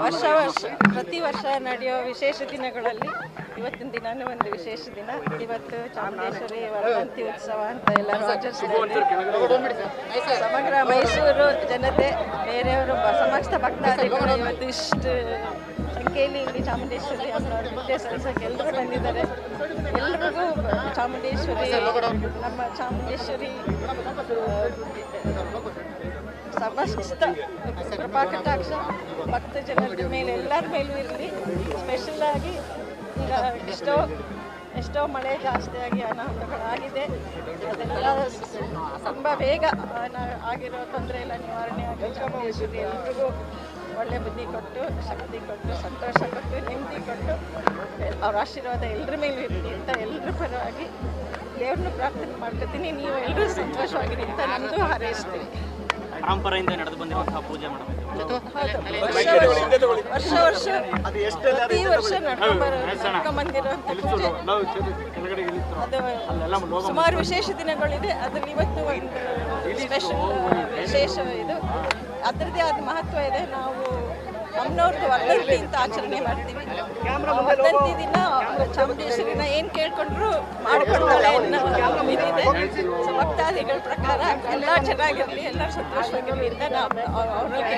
ವರ್ಷ ಪ್ರತಿ ವರ್ಷ ನಡೆಯೋ ವಿಶೇಷ ದಿನಗಳಲ್ಲಿ ಇವತ್ತಿನ ದಿನಾನೇ ಒಂದು ವಿಶೇಷ ದಿನ. ಇವತ್ತು ಚಾಮುಂಡೇಶ್ವರಿ ವರ್ಧಂತಿ ಉತ್ಸವ ಅಂತ ಎಲ್ಲರೂ ಆಚರಿಸ್ತಾರೆ. ಸಮಗ್ರ ಮೈಸೂರು ಜನತೆ, ಬೇರೆಯವರು ಸಮಸ್ತ ಭಕ್ತಾದಿಗಳು ಇವತ್ತು ಇಷ್ಟು ಸಂಖ್ಯೆಯಲ್ಲಿ ಇಲ್ಲಿ ಚಾಮುಂಡೇಶ್ವರಿ ಅನ್ನೋರು ಪೂಜೆ ಸಲ್ಲಿಸೋಕೆ ಎಲ್ಲರೂ ಬಂದಿದ್ದಾರೆ. ಎಲ್ರಿಗೂ ಚಾಮುಂಡೇಶ್ವರಿ, ನಮ್ಮ ಚಾಮುಂಡೇಶ್ವರಿ ಸಮಸ್ತ ಕೃಪಾಕಟಾಕ್ಷ ಭಕ್ತ ಜನರ ಮೇಲೆ ಎಲ್ಲರ ಮೇಲೂ ಇರಲಿ. ಸ್ಪೆಷಲ್ಲಾಗಿ ಈಗ ಎಷ್ಟೋ ಮಳೆ ಜಾಸ್ತಿಯಾಗಿ ಅನಾಹುತಗಳಾಗಿದೆ. ಅದೆಲ್ಲ ತುಂಬ ಬೇಗ ಆಗಿರೋ ತೊಂದರೆ ಎಲ್ಲ ನಿವಾರಣೆ ಆಗಿ ಚಾಮುಂಡೇಶ್ವರಿ ಎಲ್ರಿಗೂ ಒಳ್ಳೆ ಬುದ್ಧಿ ಕೊಟ್ಟು, ಶಕ್ತಿ ಕೊಟ್ಟು, ಸಂತೋಷ ಕೊಟ್ಟು, ನೆಮ್ಮದಿ ಕೊಟ್ಟು, ಅವ್ರ ಆಶೀರ್ವಾದ ಎಲ್ಲರ ಮೇಲೂ ಇರಲಿ ಅಂತ ಎಲ್ಲರ ಪರವಾಗಿ ದೇವ್ರನ್ನ ಪ್ರಾರ್ಥನೆ ಮಾಡ್ಕೊತೀನಿ. ನೀವು ಎಲ್ಲರೂ ಸಂತೋಷವಾಗಿರಿ ಅಂತ ನಮ್ಮದು ಹಾರೈಸ್ತೀವಿ. ಪರಂಪರೆಯಿಂದ ನಡೆದು ಬಂದಿರುವಂತಹ ಪೂಜೆ ಮೇಡಮ್, ವರ್ಷ ಪ್ರತಿ ವರ್ಷ ನಡ್ಕೊಂಡ್ಬಂದಿರುವಂಥ ಪೂಜೆ. ಅದು ಸುಮಾರು ವಿಶೇಷ ದಿನಗಳಿದೆ. ಅದ್ರಲ್ಲಿ ಇವತ್ತು ಒಂದು ವಿಶೇಷ ಇದು, ಅದರದ್ದೇ ಆದ ಮಹತ್ವ ಇದೆ. ನಾವು ನಮ್ಮನವ್ರದ್ದು ವರ್ಧಂತಿ ಅಂತ ಆಚರಣೆ ಮಾಡ್ತೀವಿ. ವರ್ಧಂತಿ ದಿನ ಚಾಮುಂಡೇಶ್ವರಿನ ಏನು ಕೇಳ್ಕೊಂಡ್ರು ಮಾಡ್ಕೊಳ್ತಾಳೆ ಅನ್ನೋ ಇದಿದೆ. ಸೊ ಭಕ್ತಾದಿಗಳ ಪ್ರಕಾರ ಎಲ್ಲ ಚೆನ್ನಾಗಿರಲಿ, ಎಲ್ಲರೂ ಸಂತೋಷವಾಗಿರಲಿ ಅಂತ ನಾವು ಅವ್ರಿಗೆ